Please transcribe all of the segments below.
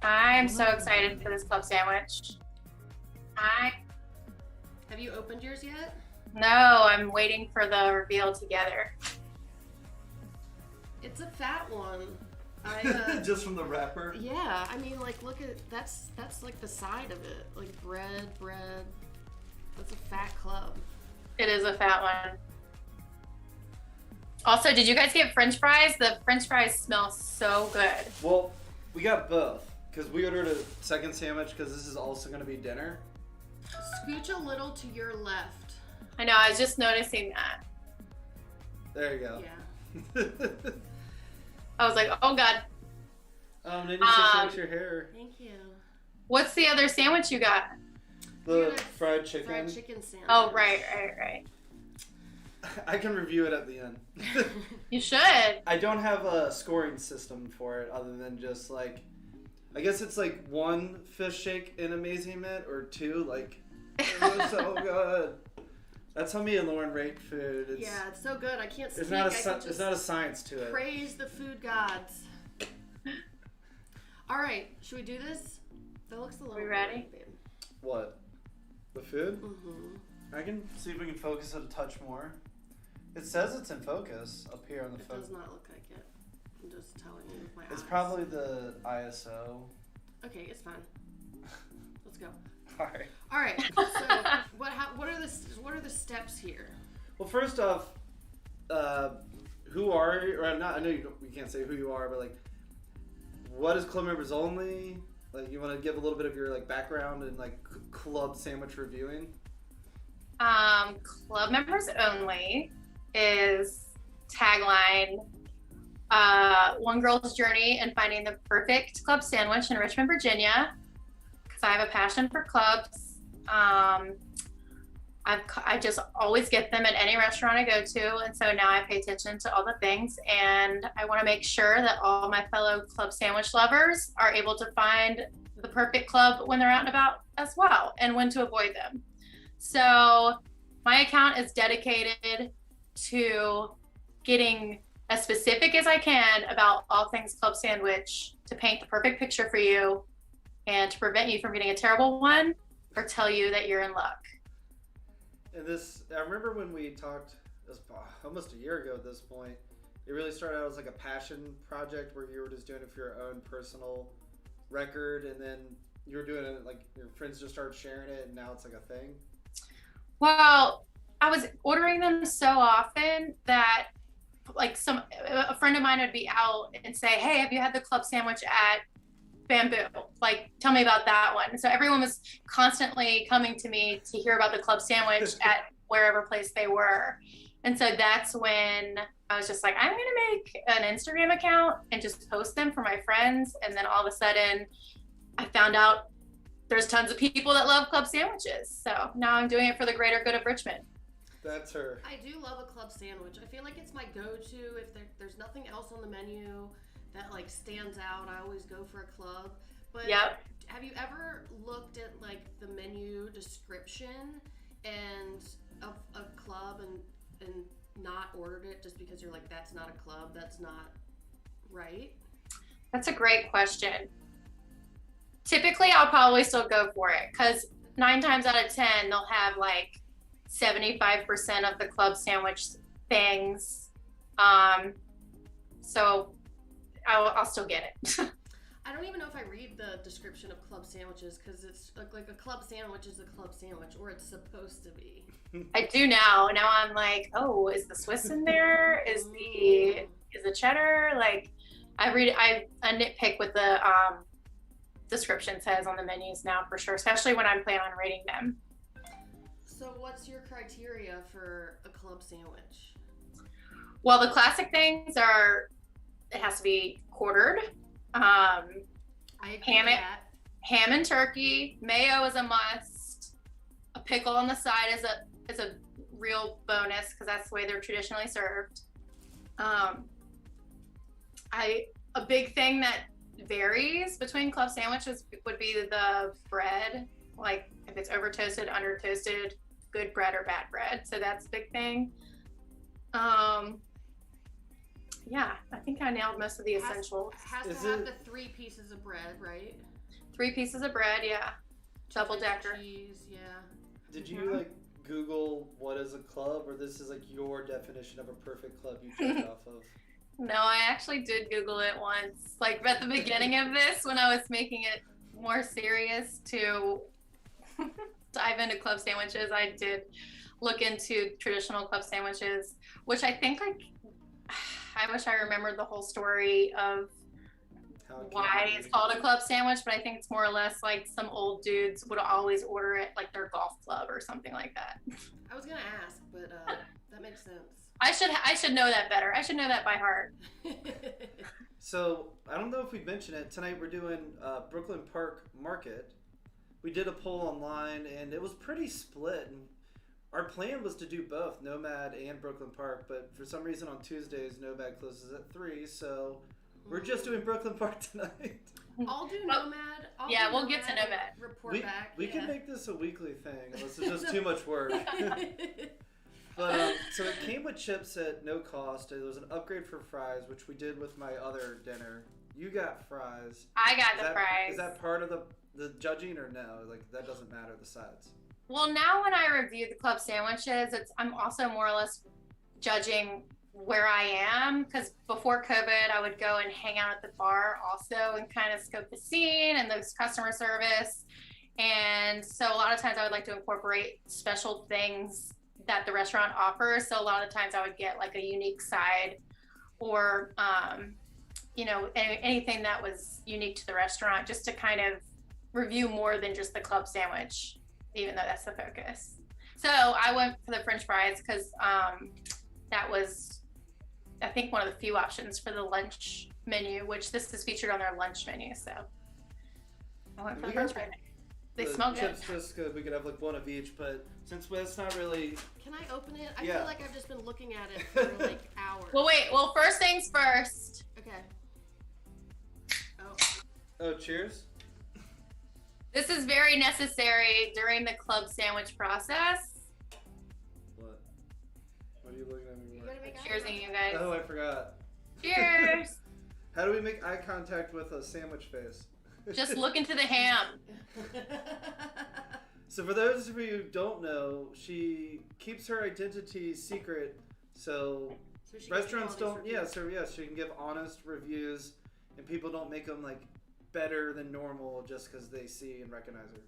I'm so excited for this club sandwich. I Have you opened yours yet? No, I'm waiting for the reveal together. It's a fat one. Just from the wrapper. Yeah, I mean, like, look at that's like the side of it, like bread. That's a fat club. It is a fat one. Also, did you guys get French fries? The French fries smell so good. Well, we got both because we ordered a second sandwich because this is also going to be dinner. Scooch a little to your left. I know, I was just noticing that. There you go. Yeah. I was like, oh God. Maybe fix your hair. Thank you. What's the other sandwich you got? The fried chicken. Fried chicken sandwich. Oh, right. I can review it at the end. You should. I don't have a scoring system for it other than just like, I guess it's like 1 fish shake in Amazing Mint or 2. Like, it was so good. That's how me and Lauren rate food. Yeah, it's so good. I can't speak. It's not a science to it. Praise the food gods. All right, should we do this? That looks a little. We ready? Babe. What? The food? Mm-hmm. I can see if we can focus it a touch more. It says it's in focus up here on the It phone. does not look like it. I'm just telling you with my eyes. It's probably the ISO. Okay, it's fine. Let's go. Alright. All right. So what are the steps here? Well, first off, who are you? Or not? I know you can't say who you are, but like, what is Club Members Only? Like, you want to give a little bit of your like background and like club sandwich reviewing? Club Members Only is tagline, one girl's journey in finding the perfect club sandwich in Richmond, Virginia. Because I have a passion for clubs. I just always get them at any restaurant I go to, and so now I pay attention to all the things, and I want to make sure that all my fellow club sandwich lovers are able to find the perfect club when they're out and about as well, and when to avoid them. So my account is dedicated to getting as specific as I can about all things club sandwich to paint the perfect picture for you and to prevent you from getting a terrible one or tell you that you're in luck. And this, I remember when we talked, it was almost a year ago at this point, it really started out as like a passion project where you were just doing it for your own personal record, and then you were doing it like your friends just started sharing it, and now it's like a thing. Well, I was ordering them so often that like a friend of mine would be out and say, hey, have you had the club sandwich at Bamboo? Like, tell me about that one. So everyone was constantly coming to me to hear about the club sandwich at wherever place they were. And so that's when I was just like, I'm going to make an Instagram account and just post them for my friends. And then all of a sudden I found out there's tons of people that love club sandwiches. So now I'm doing it for the greater good of Richmond. That's her. I do love a club sandwich. I feel like it's my go-to if there's nothing else on the menu that like stands out. I always go for a club. But Yep. Have you ever looked at like the menu description and of a club and not ordered it just because you're like, that's not a club, that's not right? That's a great question. Typically, I'll probably still go for it because 9 times out of 10, they'll have like 75% of the club sandwich things. So I'll still get it. I don't even know if I read the description of club sandwiches because it's like a club sandwich is a club sandwich, or it's supposed to be. I do now. Now I'm like, oh, is the Swiss in there? Is the cheddar? Like, I nitpick what the description says on the menus now for sure, especially when I'm planning on rating them. So what's your criteria for a club sandwich? Well, the classic things are, it has to be quartered. I agree with that. Ham and turkey. Mayo is a must. A pickle on the side is a real bonus because that's the way they're traditionally served. A big thing that varies between club sandwiches would be the bread. Like if it's over toasted, under toasted, good bread or bad bread. So that's a big thing. yeah, I think I nailed most of the essentials. Has Is to have it- the 3 pieces of bread, right? 3 pieces of bread, yeah. Double Slices of decker. cheese, yeah. Did you like Google what is a club, or this is like your definition of a perfect club you judge off of? No, I actually did Google it once. Like at the beginning of this, when I was making it more serious to dive into club sandwiches, I did look into traditional club sandwiches, which I think like I wish I remembered the whole story of How it came why to it's be. called a club sandwich, but I think it's more or less like some old dudes would always order it like their golf club or something like that. I was gonna ask, but that makes sense. I should know that better. I should know that by heart. So I don't know if we mentioned it tonight. We're doing Brooklyn Park Market. We did a poll online, and it was pretty split. And our plan was to do both Nomad and Brooklyn Park, but for some reason on Tuesdays Nomad closes at 3, so we're just doing Brooklyn Park tonight. I'll do Well, Nomad. yeah, we'll get to Nomad. Report back. We yeah. can make this a weekly thing, unless it's just too much work. But so it came with chips at no cost. It was an upgrade for fries, which we did with my other dinner. You got fries. I got Is the that- fries. Is that part of the judging or no? Like that doesn't matter the sides. Well, now when I review the club sandwiches, I'm also more or less judging where I am, because before COVID, I would go and hang out at the bar also and kind of scope the scene and the customer service. And so a lot of times I would like to incorporate special things that the restaurant offers. So a lot of the times I would get like a unique side or, anything that was unique to the restaurant, just to kind of review more than just the club sandwich, even though that's the focus. So I went for the French fries because that was, I think, one of the few options for the lunch menu, which this is featured on their lunch menu. So I went for We the French got fries. They the smell good. chips just good. We could have like one of each, but since it's not really. Can I open it? I Yeah. feel like I've just been looking at it for like hours. Well, wait. Well, first things first. Okay. Oh. Oh, cheers. This is very necessary during the club sandwich process. What? What are you looking at me You for? gotta make eye Cheersing, you contact. guys. Oh, I forgot. Cheers. How do we make eye contact with a sandwich face? Just look into the ham. So for those of you who don't know, she keeps her identity secret. So So she restaurants gets all don't. these Yeah. reviews. So yeah, she can give honest reviews, and people don't make them like better than normal just because they see and recognize her.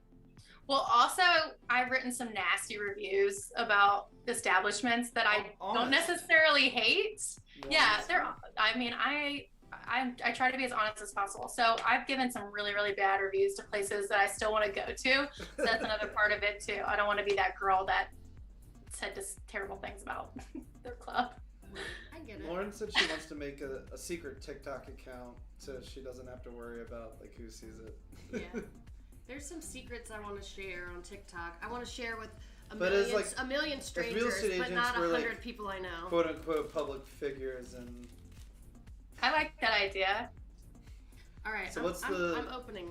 Well, also, I've written some nasty reviews about establishments that I don't Honest. necessarily hate. Yeah, Honest. they're. I mean, I try to be as honest as possible. So I've given some really, really bad reviews to places that I still want to go to. So that's another part of it too. I don't want to be that girl that said just terrible things about their club. I get it. Lauren said she wants to make a secret TikTok account so she doesn't have to worry about like who sees it. Yeah. There's some secrets I want to share on TikTok. I want to share with But as, a million strangers, real estate but not agents were, 100 like, people I know. Quote unquote public figures and. I like that idea. All right, So what's the- I'm opening.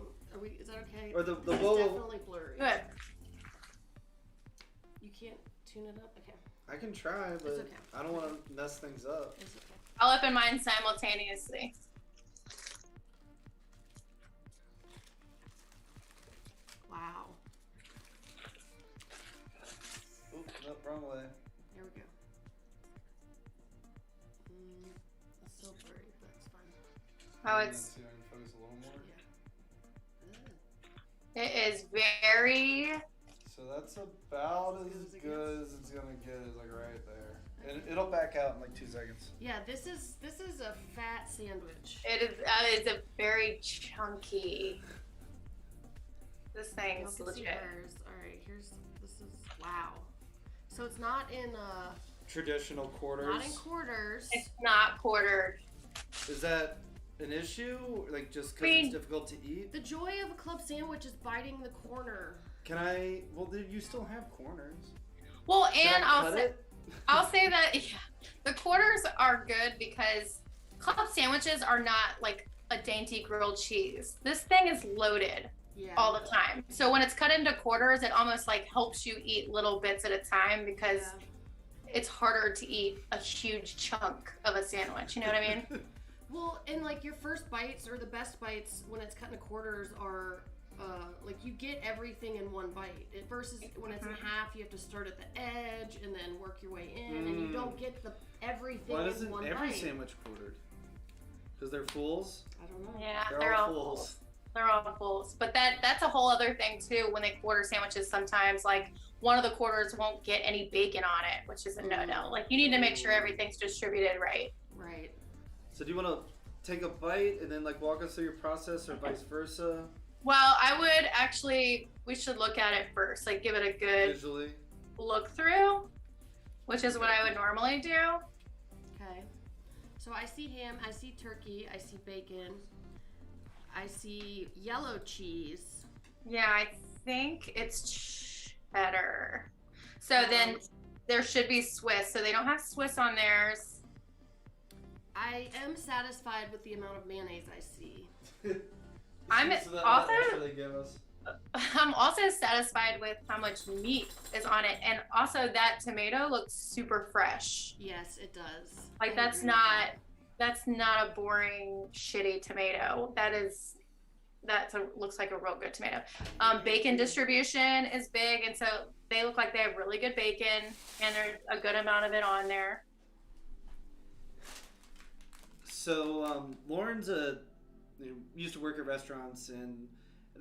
Is that okay? Or the It's bowl. definitely blurry. Good. You can't tune it up. Okay, I can try, but okay. I don't want to mess things up. it's okay. I'll open mine simultaneously. Wow. Oop, no, wrong way. There we go. It's still blurry, but it's fine. Oh, it's See if I can focus a little more. it is very. So that's about as good as it's gonna get, is like right there. And it'll back out in like 2 seconds. Yeah, this is a fat sandwich. It is a very chunky. This thing's Let's see legit. hers. All right, this is wow. So it's not in Traditional quarters. not in quarters. It's not quartered. Is that an issue? Like just I because mean- it's difficult to eat? The joy of a club sandwich is biting the corner. Can I? Well, you still have corners. Well, Can and I cut it? I'll say that the quarters are good because club sandwiches are not like a dainty grilled cheese. This thing is loaded Yeah. all the time. So when it's cut into quarters, it almost like helps you eat little bits at a time because it's harder to eat a huge chunk of a sandwich. You know what I mean? Well, and like your first bites or the best bites when it's cut into quarters are like you get everything in one bite. Versus when it's in half, you have to start at the edge and then work your way in, and you don't get everything Why in isn't one every bite. sandwich quartered? Because they're fools? I don't know. Yeah, They're all fools. They're all fools. But that's a whole other thing too. When they quarter sandwiches, sometimes like one of the quarters won't get any bacon on it, which is a no-no. Like you need to make sure everything's distributed right. Right. So do you want to take a bite and then like walk us through your process, or vice versa? Well, we should look at it first, like give it a good Visually. look through, which is what I would normally do. Okay. So I see ham, I see turkey, I see bacon, I see yellow cheese. Yeah, I think it's cheddar. So then there should be Swiss. So they don't have Swiss on theirs. I am satisfied with the amount of mayonnaise I see. I'm They give us. I'm also satisfied with how much meat is on it, and also that tomato looks super fresh. Yes, it does. Like I that's agree with not a boring shitty tomato. Looks like a real good tomato. Bacon distribution is big, and so they look like they have really good bacon, and there's a good amount of it on there. So Lauren's used to work at restaurants, and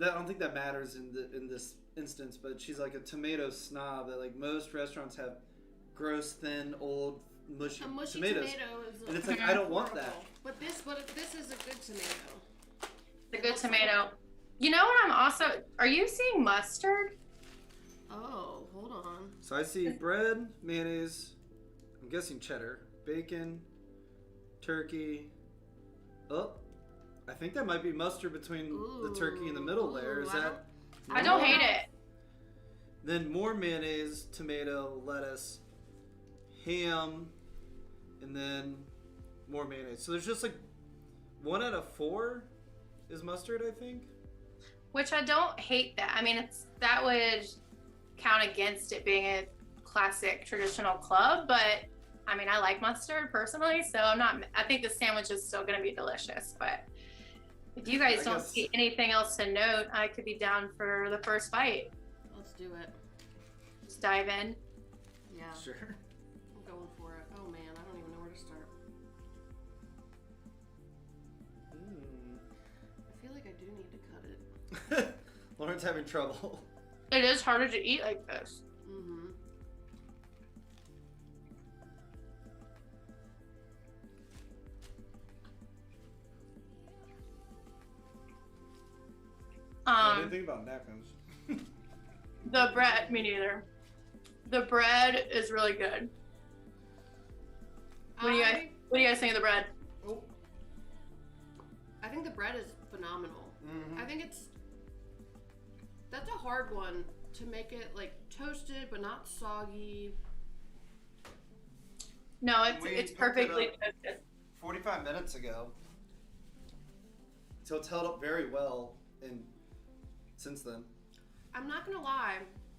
I don't think that matters in this instance, but she's like a tomato snob. That like most restaurants have gross, thin, old, mushy, a mushy tomatoes. tomato is And it's like I don't want that. But this is a good tomato. The good tomato. You know what? Are you seeing mustard? Oh, hold on. So I see bread, mayonnaise, I'm guessing cheddar, bacon, turkey. Oh, I think that might be mustard between the turkey and the middle layer. Is that? I don't hate it. Then more mayonnaise, tomato, lettuce, ham, and then more mayonnaise. So there's just like 1 out of 4 is mustard, I think. Which I don't hate that. I mean, that would count against it being a classic traditional club, but I mean, I like mustard personally, so I think the sandwich is still going to be delicious, but if you guys don't see anything else to note, I could be down for the first bite. Let's do it. Just dive in. Yeah. Sure. I'm going for it. Oh man, I don't even know where to start. I feel like I do need to cut it. Lauren's having trouble. It is harder to eat like this. Mm-hmm. I didn't think about napkins. The bread, me neither. The bread is really good. What do you guys think of the bread? Oh. I think the bread is phenomenal. Mm-hmm. I think that's a hard one to make it like toasted but not soggy. No, We it's picked perfectly it up toasted. 45 minutes ago. So it's held up very well since then. I'm not gonna lie,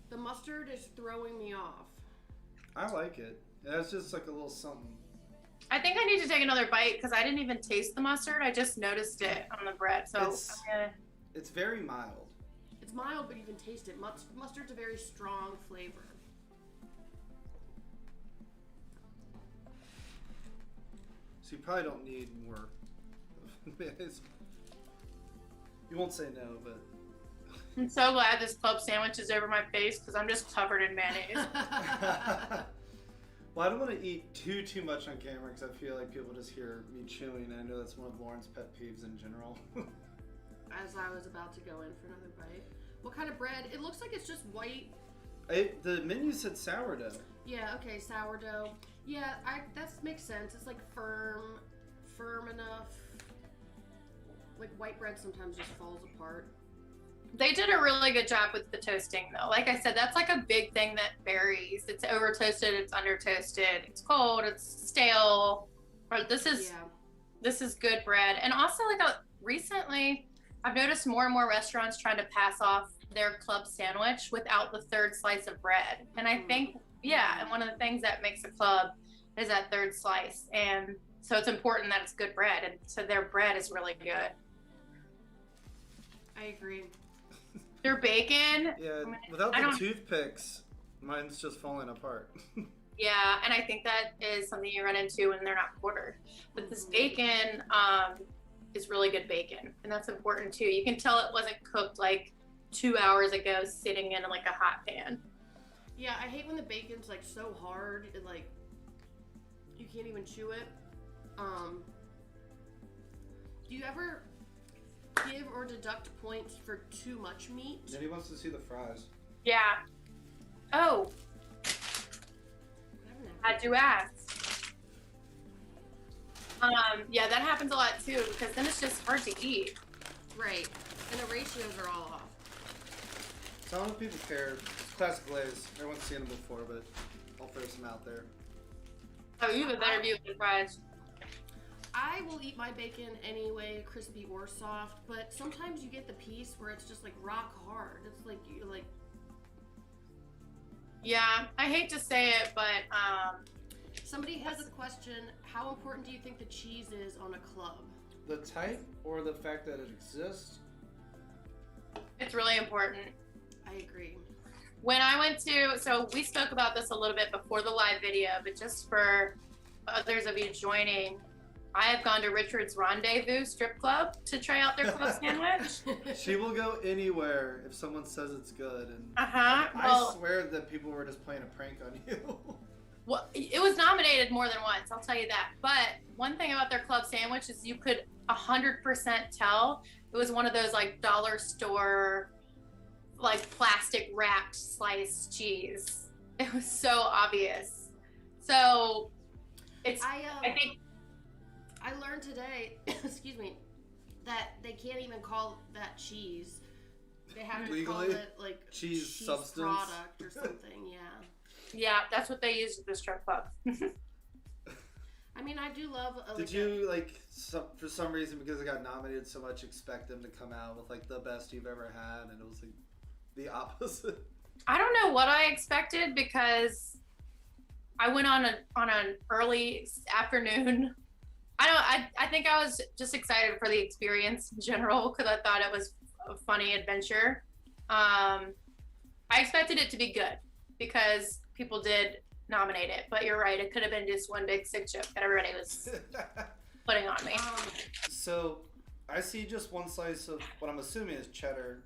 the mustard is throwing me off. I like it. It's just like a little something. I think I need to take another bite because I didn't even taste the mustard. I just noticed it on the bread. So It's very mild. It's mild, but you can taste it. Mustard's a very strong flavor. So you probably don't need more mayonnaise. You won't say no, but I'm so glad this club sandwich is over my face because I'm just covered in mayonnaise. well, I don't want to eat too much on camera because I feel like people just hear me chewing. And I know that's one of Lauren's pet peeves in general. As I was about to go in for another bite. What kind of bread? It looks like it's just white. The menu said sourdough. Yeah, okay, sourdough. Yeah, that makes sense. It's like firm enough. Like white bread sometimes just falls apart. They did a really good job with the toasting though. Like I said, that's like a big thing that varies. It's over toasted, it's under toasted, it's cold, it's stale. Or this is good bread. And also recently I've noticed more and more restaurants trying to pass off their club sandwich without the third slice of bread. And I think, yeah, and one of the things that makes a club is that third slice. And so it's important that it's good bread. And so their bread is really good. I agree. Their bacon. Yeah, I mean, without I the don't- toothpicks, mine's just falling apart. Yeah, and I think that is something you run into when they're not quartered. But this bacon is really good bacon, and that's important too. You can tell it wasn't cooked like 2 hours ago, sitting in like a hot pan. Yeah, I hate when the bacon's like so hard, it like you can't even chew it. Do you ever give or deduct points for too much meat? Then he wants to see the fries. Yeah. Oh, I do ask. Yeah, that happens a lot too, because then it's just hard to eat. Right, and the ratios are all off. So I don't know if people care. It's classic Lay's. Everyone's seen them before, but I'll throw some out there. Oh, you have a better view of the fries. I will eat my bacon anyway, crispy or soft, but sometimes you get the piece where it's just like rock hard. It's like you like. Yeah, I hate to say it, but Somebody has a question. How important do you think the cheese is on a club? The type or the fact that it exists? it's really important. I agree. When I went to, so we spoke about this a little bit before the live video, but just for others of you joining, I have gone to Richard's Rendezvous strip club to try out their club sandwich. She will go anywhere if someone says it's good, and Uh-huh. I Well, swear that people were just playing a prank on you. well, it was nominated more than once, I'll tell you that. But one thing about their club sandwich is you could 100% tell it was one of those like dollar store, like plastic wrapped sliced cheese. It was so obvious. So it's, I think, I learned today, excuse me, that they can't even call that cheese. They have to call Legally? it like Cheese substance? product or something. Yeah. yeah, that's what they use at the strip club. I mean, I do love. Did you for some reason, because it got nominated so much, expect them to come out with like the best you've ever had, and it was like the opposite? I don't know what I expected because I went on an early afternoon. I think I was just excited for the experience in general because I thought it was a funny adventure. I expected it to be good because people did nominate it, but you're right, it could have been just one big sick joke that everybody was putting on me. So I see just one slice of what I'm assuming is cheddar.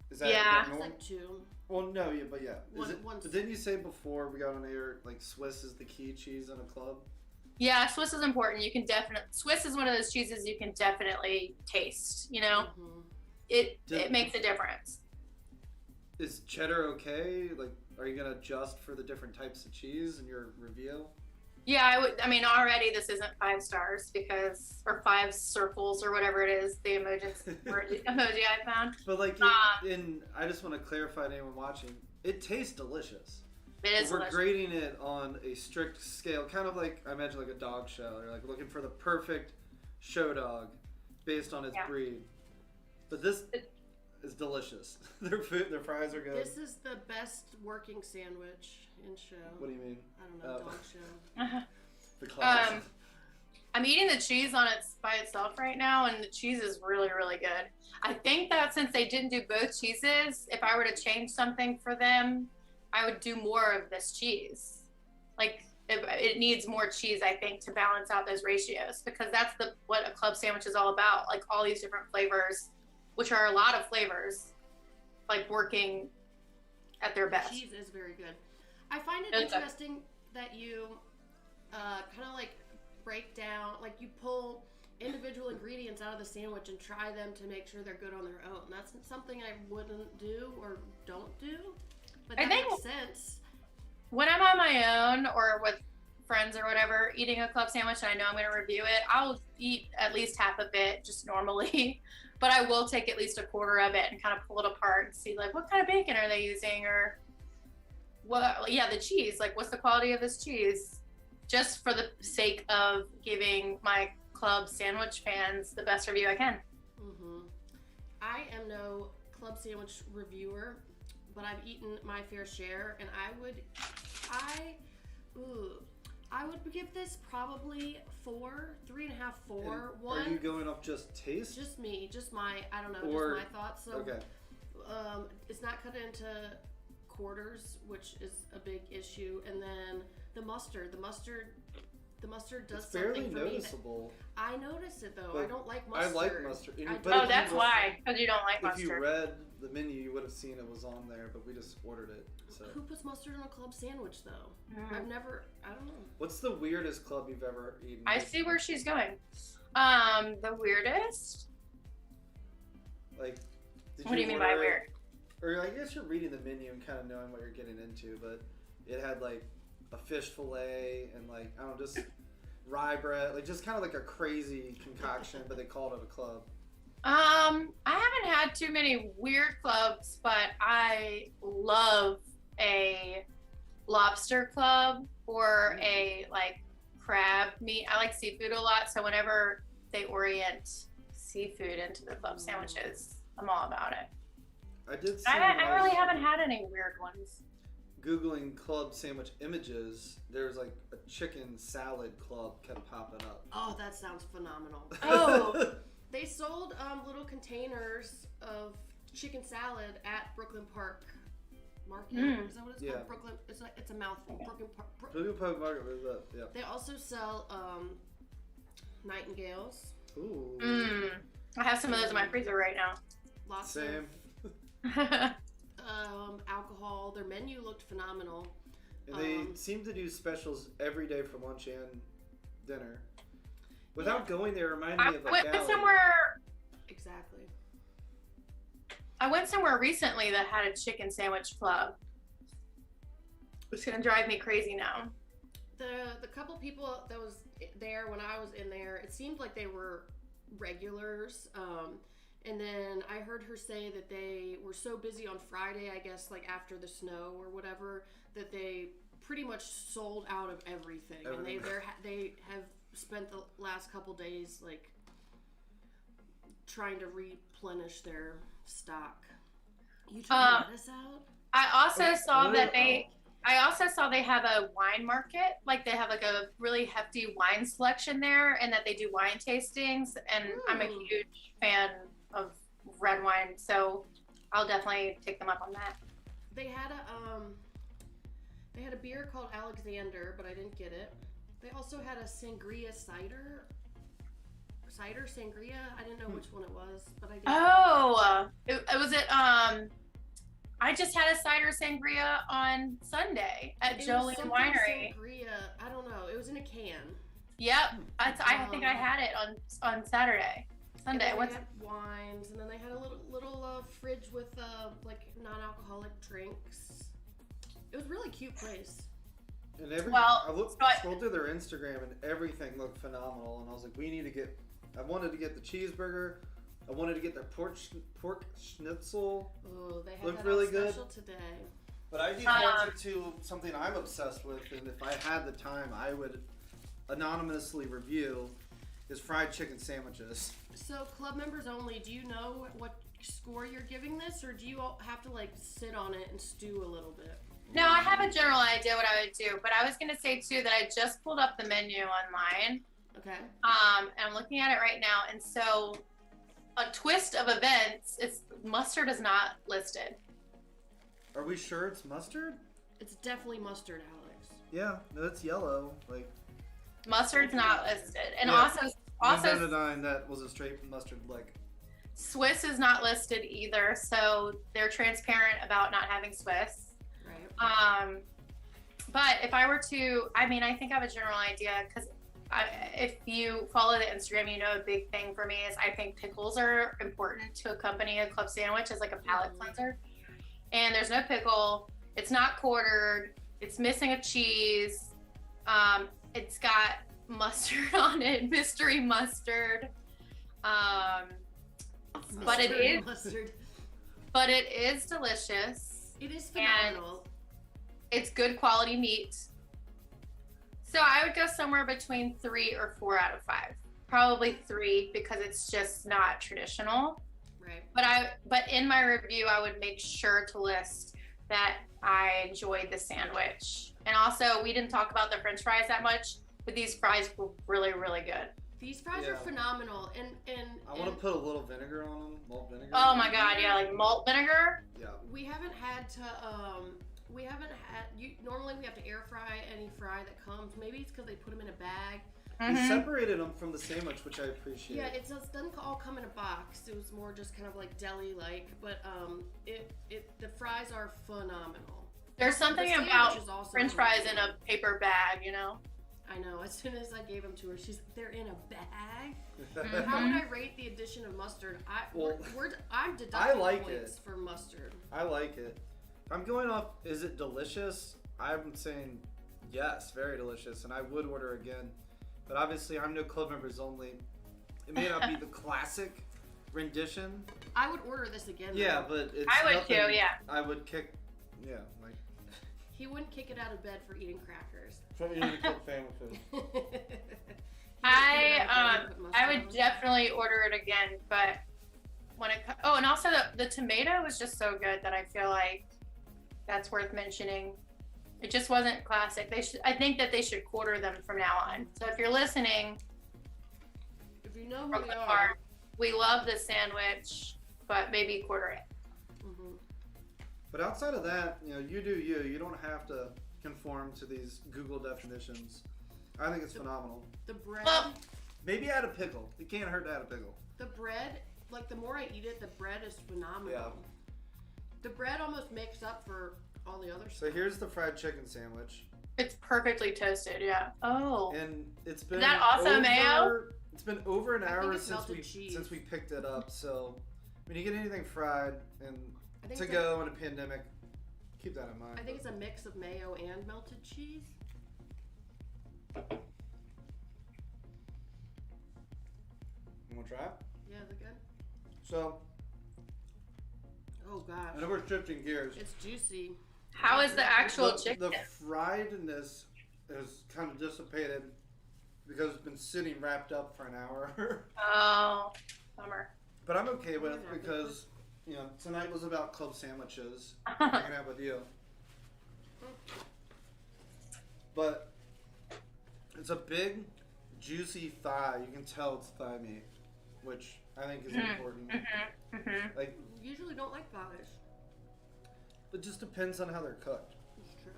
Is that Yeah. It's normal? like two. Well, no, yeah, but yeah. One- But didn't you say before we got on air, like Swiss is the key cheese in a club? Yeah, Swiss is important. You can Swiss is one of those cheeses you can definitely taste, you know? Mhm. It makes a difference. Is cheddar okay? Like, are you gonna adjust for the different types of cheese in your review? Yeah, I mean, already this isn't 5 stars or 5 circles or whatever it is, the emoji I found. But like, I just want to clarify to anyone watching, it tastes delicious. It is We're delicious. grading it on a strict scale, kind of like, I imagine, like a dog show. You're like looking for the perfect show dog based on its breed. But this is delicious. Their fries are good. This is the best working sandwich in show. What do you mean? I don't know, dog show. The class. I'm eating the cheese by itself right now, and the cheese is really, really good. I think that since they didn't do both cheeses, if I were to change something for them, I would do more of this cheese. Like, it needs more cheese, I think, to balance out those ratios, because that's what a club sandwich is all about. Like, all these different flavors, which are a lot of flavors, like working at their best. Cheese is very good. I find it Okay. interesting that you kind of like break down, like you pull individual ingredients out of the sandwich and try them to make sure they're good on their own. That's something I wouldn't do or don't do, but that makes sense. When I'm on my own or with friends or whatever, eating a club sandwich and I know I'm going to review it, I'll eat at least half of it just normally, but I will take at least a quarter of it and kind of pull it apart and see like what kind of bacon are they using, or the cheese, like what's the quality of this cheese, just for the sake of giving my club sandwich fans the best review I can. I am no club sandwich reviewer, but I've eaten my fair share, and I would give this probably 3.5, 4. And One. Are you going off just taste? Just me, just my thoughts. So, Okay. it's not cut into quarters, which is a big issue, and then the mustard does It's fairly something for me. noticeable. I noticed it though. But I don't like I mustard. like mustard. I But do. if you that's were- why, because you don't like If mustard. you read the menu, you would have seen it was on there, but we just ordered it. So, Who puts mustard on a club sandwich though? Mhm. I don't know. what's the weirdest club you've ever eaten? I see where she's going. The weirdest? Like, did What do you mean by order- weird? Or I guess you're reading the menu and kind of knowing what you're getting into, but it had like a fish fillet and like I don't know, just rye bread, like just kind of like a crazy concoction, but they called it a club. I haven't had too many weird clubs, but I love a lobster club or a like crab meat. I like seafood a lot, so whenever they orient seafood into the club sandwiches, I'm all about it. I did see I really haven't had any weird ones. Googling club sandwich images. There's like a chicken salad club kept popping up. Oh, that sounds phenomenal. Oh. They sold little containers of chicken salad at Brooklyn Park Market. Is that what it's Yeah. called? Brooklyn. It's a mouthful. Brooklyn Park. Blue Pub Market was up. Yeah. They also sell nightingales. Ooh. I have some of those in my freezer right now. Lots Same. of alcohol. Their menu looked phenomenal. And they seem to do specials every day for lunch and dinner. Without going there, reminded I me of a went galley. somewhere. Exactly. I went somewhere recently that had a chicken sandwich club. It's gonna drive me crazy now. The couple people that was there when I was in there, it seemed like they were regulars. And then I heard her say that they were so busy on Friday, I guess, like after the snow or whatever, that they pretty much sold out of everything. And they have spent the last couple days like trying to replenish their stock. You trying to let us out? I also saw that they have a wine market. Like they have like a really hefty wine selection there, and that they do wine tastings. And I'm a huge fan of red wine, so I'll definitely take them up on that. They had a beer called Alexander, but I didn't get it. They also had a sangria sangria. I didn't know which one it was, but I did. Oh, I just had a cider sangria on Sunday at Jolene Winery. Sangria. I don't know. It was in a can. Yep, I think I had it on Saturday, Sunday. And then What's they had wines, and then they had a little fridge with like non-alcoholic drinks. It was a really cute place. And Well, I scrolled through their Instagram and everything looked phenomenal. And I was like, I wanted to get the cheeseburger. I wanted to get their pork schnitzel. Oh, they had Looked that really on good. special today. But I defaulted to something I'm obsessed with, and if I had the time, I would anonymously review is fried chicken sandwiches. So, club members only, do you know what score you're giving this, or do you all have to like sit on it and stew a little bit? No, I have a general idea what I would do, but I was gonna say too that I just pulled up the menu online. Okay. And I'm looking at it right now, and so a twist of events is mustard is not listed. Are we sure it's mustard? It's definitely mustard, Alex. Yeah, no, it's yellow. Like Mustard's not listed, and Yeah. also Benedine, that was a straight mustard lick. Swiss is not listed either, so they're transparent about not having Swiss. Right. But if I were to, I think I have a general idea, because if you follow the Instagram, you know a big thing for me is I think pickles are important to accompany a club sandwich as like a palate cleanser. And there's no pickle. It's not quartered. It's missing a cheese. It's got mustard on it, mystery mustard. But it is mustard. But it is delicious. It is phenomenal. It's good quality meat. So I would go somewhere between 3 or 4 out of 5. Probably 3 because it's just not traditional. Right. Okay. But in my review, I would make sure to list that I enjoyed the sandwich. And also, we didn't talk about the French fries that much, but these fries were really, really good. These fries are Yeah. phenomenal, and I want to put a little vinegar on them, malt vinegar. Oh my god, yeah, like malt vinegar. Yeah. we haven't had to normally we have to air fry any fry that comes. Maybe it's because they put them in a bag. We Mhm. separated them from the sandwich, which I appreciate. Yeah, it doesn't all come in a box. It was more just kind of like deli like, but the fries are phenomenal. There's something The sandwich about is also French really fries in good. a paper bag, you know. I know. As soon as I gave them to her, she's like, "They're in a bag." Mhm. How would I rate the addition of mustard? Well, I'm deducting I like points it. for mustard. I like it. I'm going off, is it delicious? I'm saying yes, very delicious, and I would order again. But obviously, I'm no club members only. It may not be the classic rendition. I would order this again. Yeah, though. but it's I would nothing too, yeah. I would kick, yeah, like. He wouldn't kick it out of bed for eating crackers. For eating cook sandwiches. I would definitely order it again, but and also the tomato was just so good that I feel like that's worth mentioning. It just wasn't classic. I think that they should quarter them from now on. So if you're listening, If you know who Brooklyn we are. Park, we love the sandwich, but maybe quarter it. Mhm. But outside of that, you do you. You don't have to conform to these Google definitions. I think it's phenomenal. The bread, Well- Maybe add a pickle. It can't hurt to add a pickle. like the more I eat it, the bread is phenomenal. Yeah. The bread almost makes up for all the other So stuff. here's the fried chicken sandwich. It's perfectly toasted, yeah. Oh. And it's been that also mayo? It's been over an I think hour it's since melted cheese. we picked it up. So when you get anything fried and I think to it's go in a pandemic, keep that in mind. I think it's a mix of mayo and melted cheese. You want to try it? Yeah, is it good? So Oh gosh, I know we're shifting gears. it's juicy. How is the actual chicken? The friedness has kind of dissipated because it's been sitting wrapped up for an hour. Oh, bummer. But I'm okay with it Yeah. because tonight was about club sandwiches. Hanging out with you. But it's a big, juicy thigh. You can tell it's thigh meat, which I think is important. Like, Usually don't like thighs. it just depends on how they're cooked. It's true.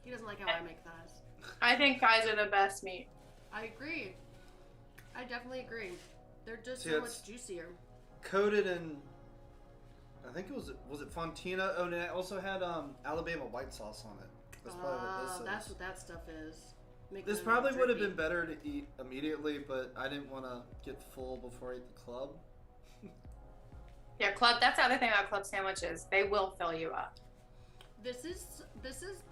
He doesn't like how I make thighs. I think thighs are the best meat. I agree. I definitely agree. They're just See, so it's- much juicier. Coated in, I think it was Fontina. Oh, and it also had Alabama white sauce on it. That's probably what this is. That's what that stuff is. Making This them probably would have drippy. been better to eat immediately, but I didn't want to get full before I ate the club. Yeah, club. That's the other thing about club sandwiches. They will fill you up. This is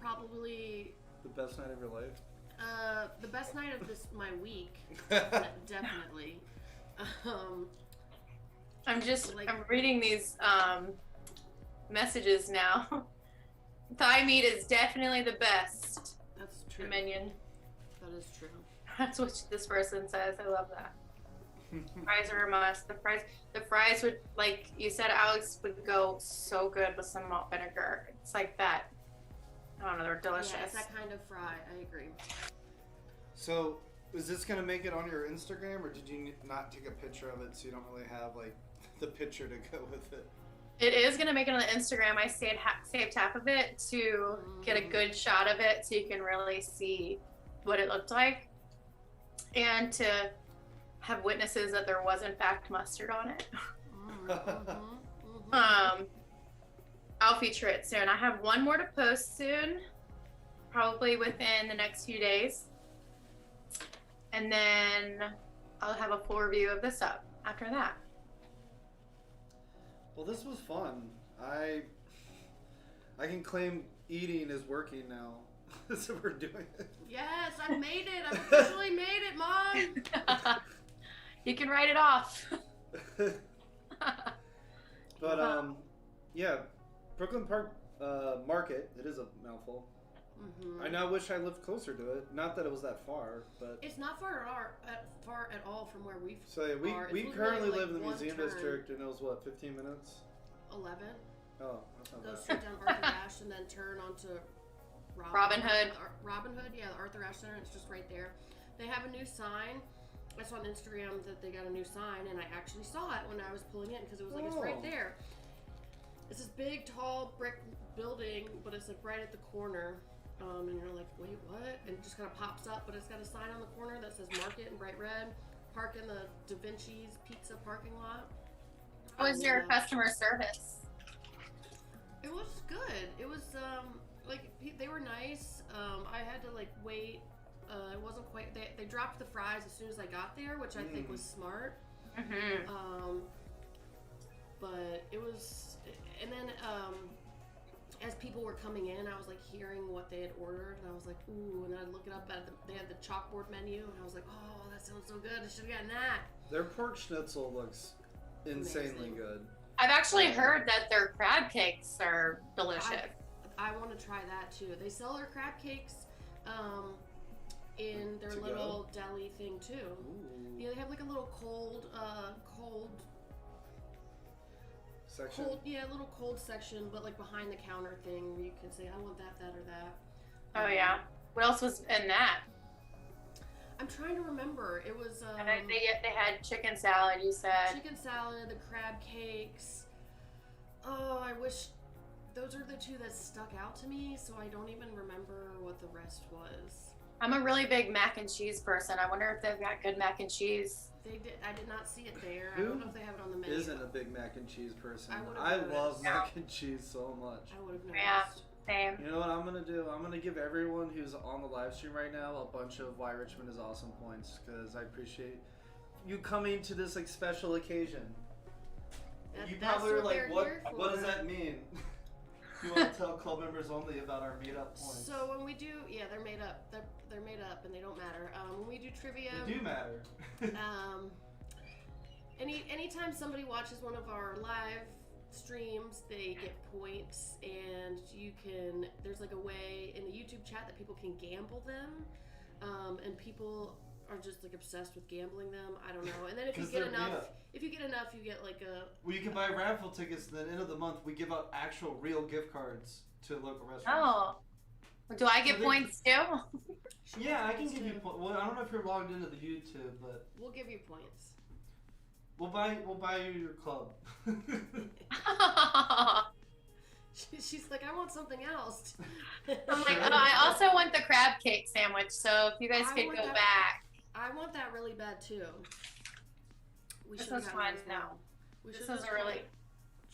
probably The best night of your life. the best night of my week. Definitely. I'm Like- I'm reading these messages now. Thigh meat is definitely the best. That's true. Minion. That is true. That's what this person says. I love that. Fries are a must. The fries would, like you said, Alex, would go so good with some malt vinegar. It's like that. I don't know. They're delicious. Yeah, it's that kind of fry. I agree. So, is this gonna make it on your Instagram, or did you not take a picture of it so you don't really have like the picture to go with it? It is gonna make it on the Instagram. I saved half of it to get a good shot of it, so you can really see what it looked like, and to have witnesses that there was in fact mustard on it. I'll feature it soon. I have one more to post soon, probably within the next few days, and then I'll have a full review of this up after that. Well, this was fun. I can claim eating is working now. So we're doing it. Yes, I made it. I've officially made it, Mom. You can write it off. But yeah, Brooklyn Park Market. It is a mouthful. Mm-hmm. I now wish I lived closer to it. Not that it was that far, but It's not far at all from where we so yeah, are. we It's currently literally, live in like, the one museum turn. district, and it was what 15 minutes. 11. Oh, that's not Go bad. straight down Arthur Ashe and then turn onto Robin Hood. Robin Hood, yeah, the Arthur Ashe Center. It's just right there. They have a new sign. I saw on Instagram that they got a new sign, and I actually saw it when I was pulling in because it was like, it's right Oh. there. It's this big, tall brick building, but it's like right at the corner. And you're like, wait, what? And it just kind of pops up, but it's got a sign on the corner that says Market in bright red. Park in the Da Vinci's Pizza parking lot. How was your customer service? It was good. It was like they were nice. I had to like wait. It wasn't quite. They dropped the fries as soon as I got there, which I think was smart. Mm-hmm. But it was, and then as people were coming in, I was like hearing what they had ordered, and I was like, ooh, and I'd look it up at they had the chalkboard menu, and I was like, oh, that sounds so good. I should have gotten that. Their pork schnitzel looks insanely Amazing. good. I've actually heard that their crab cakes are delicious. I want to try that too. They sell their crab cakes in their To go? little deli thing too. Ooh. Yeah, they have like a little cold Section. little cold section, but like behind the counter thing where you can say, I want that, or that. Oh yeah. What else was in that? I'm trying to remember. It was And then they had chicken salad. You said. chicken salad, the crab cakes. Oh, I wish those are the two that stuck out to me, so I don't even remember what the rest was. I'm a really big mac and cheese person. I wonder if they've got good mac and cheese. I did not see it there. I Who don't know if they have it on the menu. Isn't a big mac and cheese person. I would've I noticed. love Yeah. mac and cheese so much. I would have noticed. Yeah. Same. You know what I'm gonna do? I'm gonna give everyone who's on the live stream right now a bunch of Why Richmond is Awesome points because I appreciate you coming to this like special occasion. You That's probably were what they're like, what? here What does for." that mean? You want to tell club members only about our meetup points? So when we do, yeah, they're made up. They're made up and they don't matter. When we do trivia, They do matter. anytime somebody watches one of our live streams, they get points, and there's like a way in the YouTube chat that people can gamble them, and people are just like obsessed with gambling them. I don't know. And then if you 'Cause get they're enough, made you get like a. Well, you can buy raffle tickets, and then end of the month we give out actual real gift cards to local restaurants. Oh. Do I get So they- points too? Yeah, I can Points give you. too. Well, I don't know if you're logged into the YouTube, but We'll give you points. we'll buy you your club. She's like, I want something else. I'm like, oh, I also want the crab cake sandwich. So if you guys I could want go that- back. I want that really bad too. We This should've was gotten fun, those no. now. We This should've is just a really.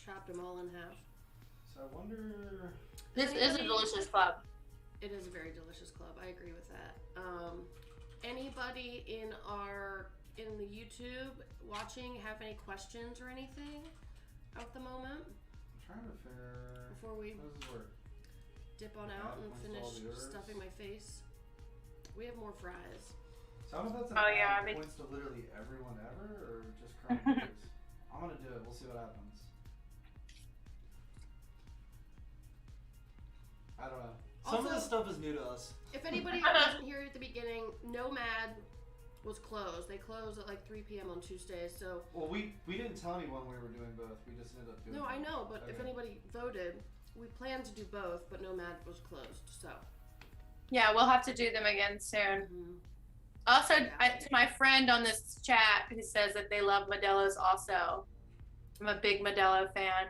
chopped them all in half. So I wonder. This is a delicious club. It is a very delicious club. I agree with that. Anybody in the YouTube watching have any questions or anything at the moment I'm trying to figure. before we How does this work? dip on out and Points to finish all the orders. stuffing my face? We have more fries. So I don't know if that's an Oh, yeah, add I mean- points to literally everyone ever, or just current viewers. I'm gonna do it. We'll see what happens. I don't know. Some of Also- this stuff is new to us. If anybody wasn't here at the beginning, Nomad was closed. They close at like 3 p.m. on Tuesdays. So Well, we didn't tell anyone we were doing both. We just ended up doing. no, I both. know, but if Okay. anybody voted, we planned to do both, but Nomad was closed. So Yeah, we'll have to do them again soon. Also, to my friend on this chat who says that they love Modelo's also. I'm a big Modelo fan.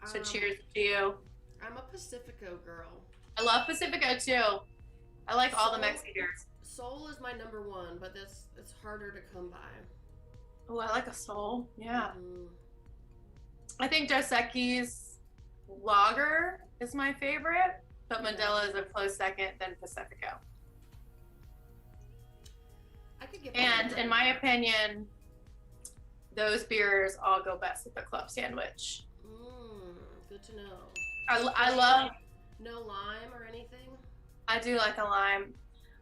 So cheers to you. I'm a Pacifico girl. I love Pacifico too. I like all the So- Mexicans. Soul is my number one, but it's harder to come by. Oh, I like a soul. Yeah. Mhm. I think Dos Equis Lager is my favorite, but Modelo is a close second than Pacifico. I could get. And behind in that. my opinion, those beers all go best with the club sandwich. Good to know. I love. No lime or anything. I do like a lime.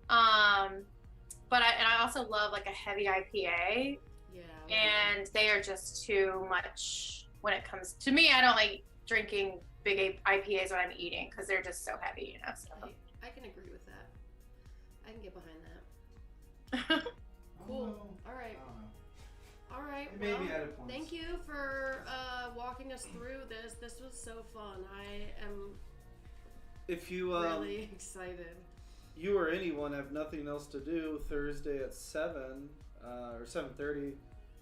But I also love like a heavy IPA, Yeah. and they are just too much when it comes to me. I don't like drinking big IPAs when I'm eating because they're just so heavy, you know. So. I can can agree with that. I can get behind that. Cool. All right. I don't know. All right. It made me Well, added points. thank you for walking us through this. This was so fun. I am If you really excited. you or anyone have nothing else to do Thursday at 7 or 7:30,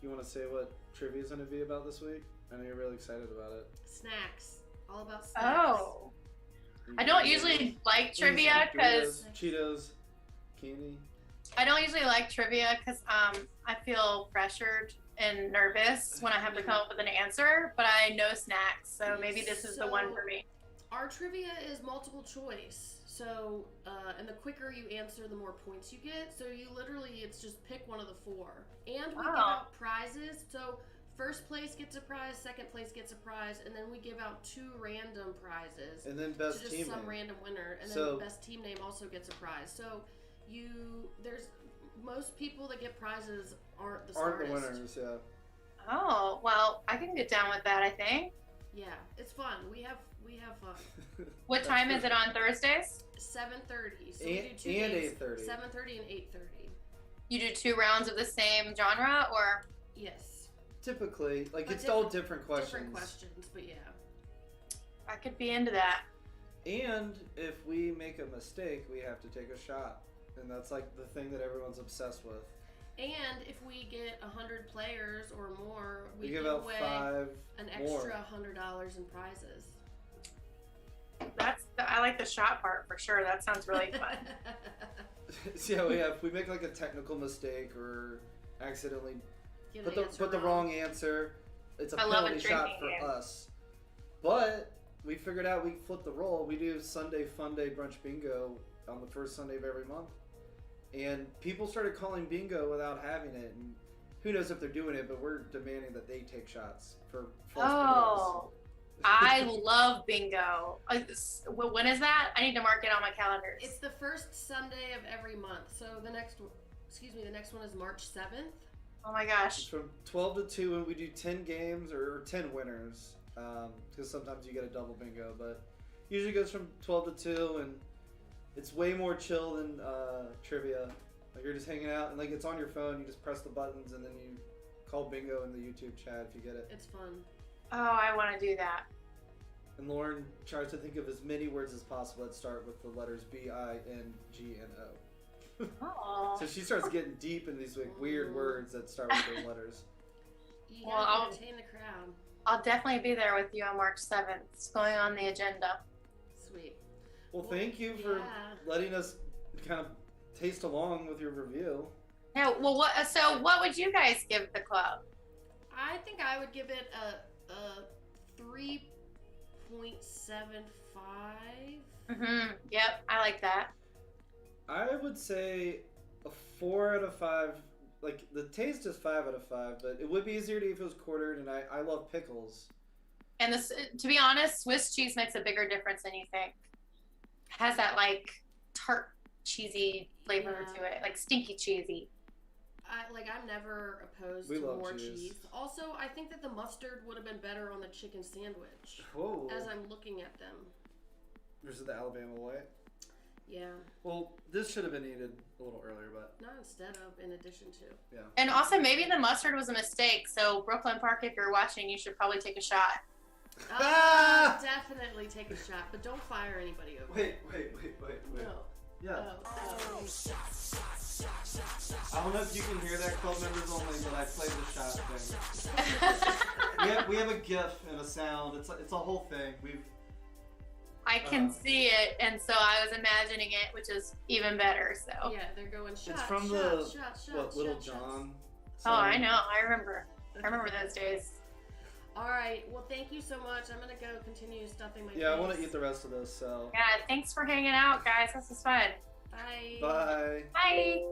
you want to say what trivia is going to be about this week? I know you're really excited about it. Snacks. All about snacks. Oh. I don't usually like trivia because Cheetos, candy. I feel pressured and nervous when I have to come up with an answer, but I know snacks, so maybe this is the one for me. Our trivia is multiple choice. So, and the quicker you answer, the more points you get. So you literally, it's just pick one of the 4. And we give out prizes. So first place gets a prize, second place gets a prize, and then we give out 2 random prizes. And then best to just team some name. random winner. And then So- the best team name also gets a prize. So there's most people that get prizes aren't the Aren't the smartest. winners, yeah. Oh, well, I can get down with that, I think. Yeah, it's fun. We have fun. What time is it on Thursdays? 7:30. So And- we do 2 and games, 8:30. 7:30 and 8:30. You do 2 rounds of the same genre, or? Yes. Typically, like But it's all different questions. Different questions, but yeah. I could be into that. And if we make a mistake, we have to take a shot. And that's like the thing that everyone's obsessed with. And if we get 100 players or more, we We give give out away 5 an more. extra $100 in prizes. I like the shot part for sure. That sounds really fun. See how if we make like a technical mistake or accidentally Get put an the answer put the wrong answer, it's a I love a penalty shot drinking for game. us. But we figured out we flipped the role. We do Sunday Fun Day Brunch Bingo on the first Sunday of every month, and people started calling bingo without having it. And who knows if they're doing it, but we're demanding that they take shots for false Oh, I love bingo. When is that? I need to mark it on my calendars. It's the first Sunday of every month. So the next one is March 7th. Oh my It's gosh. from 12 to 2, and we do 10 games or 10 winners. Because sometimes you get a double bingo, but usually goes from 12 to 2, and it's way more chill than trivia. Like you're just hanging out, and like it's on your phone. You just press the buttons, and then you call bingo in the YouTube chat if you get it. It's fun. Oh, I want to do that. And Lauren tries to think of as many words as possible that start with the letters B-I-N-G-N-O. Oh. So she starts getting deep in these like weird words that start with those letters. You Well, gotta I'll- entertain the crowd. I'll definitely be there with you on March 7th. It's going on the agenda. Sweet. Well, thank you for Yeah. letting us kind of taste along with your review. Yeah. Well, what would you guys give the club? I think I would give it a 3.75. Yep. I like that. I would say a 4 out of 5. Like the taste is 5 out of 5, but it would be easier to eat if it was quartered. And I love pickles. And this, to be honest, Swiss cheese makes a bigger difference than you think. It has that like tart, cheesy flavor Yeah. to it, like stinky cheesy. I'm never opposed We to love more cheese. cheese. Also, I think that the mustard would have been better on the chicken sandwich. Whoa! As I'm looking at them. This is the Alabama way. Yeah. Well, this should have been eaten a little earlier, but Not instead of, in addition to. yeah. And also, maybe the mustard was a mistake. So, Brooklyn Park, if you're watching, you should probably take a shot. Definitely take a shot, but don't fire anybody over. Wait. No. Yeah. Oh. I don't know if you can hear that, club members only, but I played the shot thing. We have a GIF and a sound. It's a whole thing. I can see it, and so I was imagining it, which is even better. So, Yeah, they're going shot. It's from shot, the shot, shot, what Little shot, John. oh, I song. know, I remember those days. All right. Well, thank you so much. I'm gonna go continue stuffing my. Yeah, I want to face. eat the rest of this. So Yeah, thanks for hanging out, guys. This is fun. Bye. bye. Bye.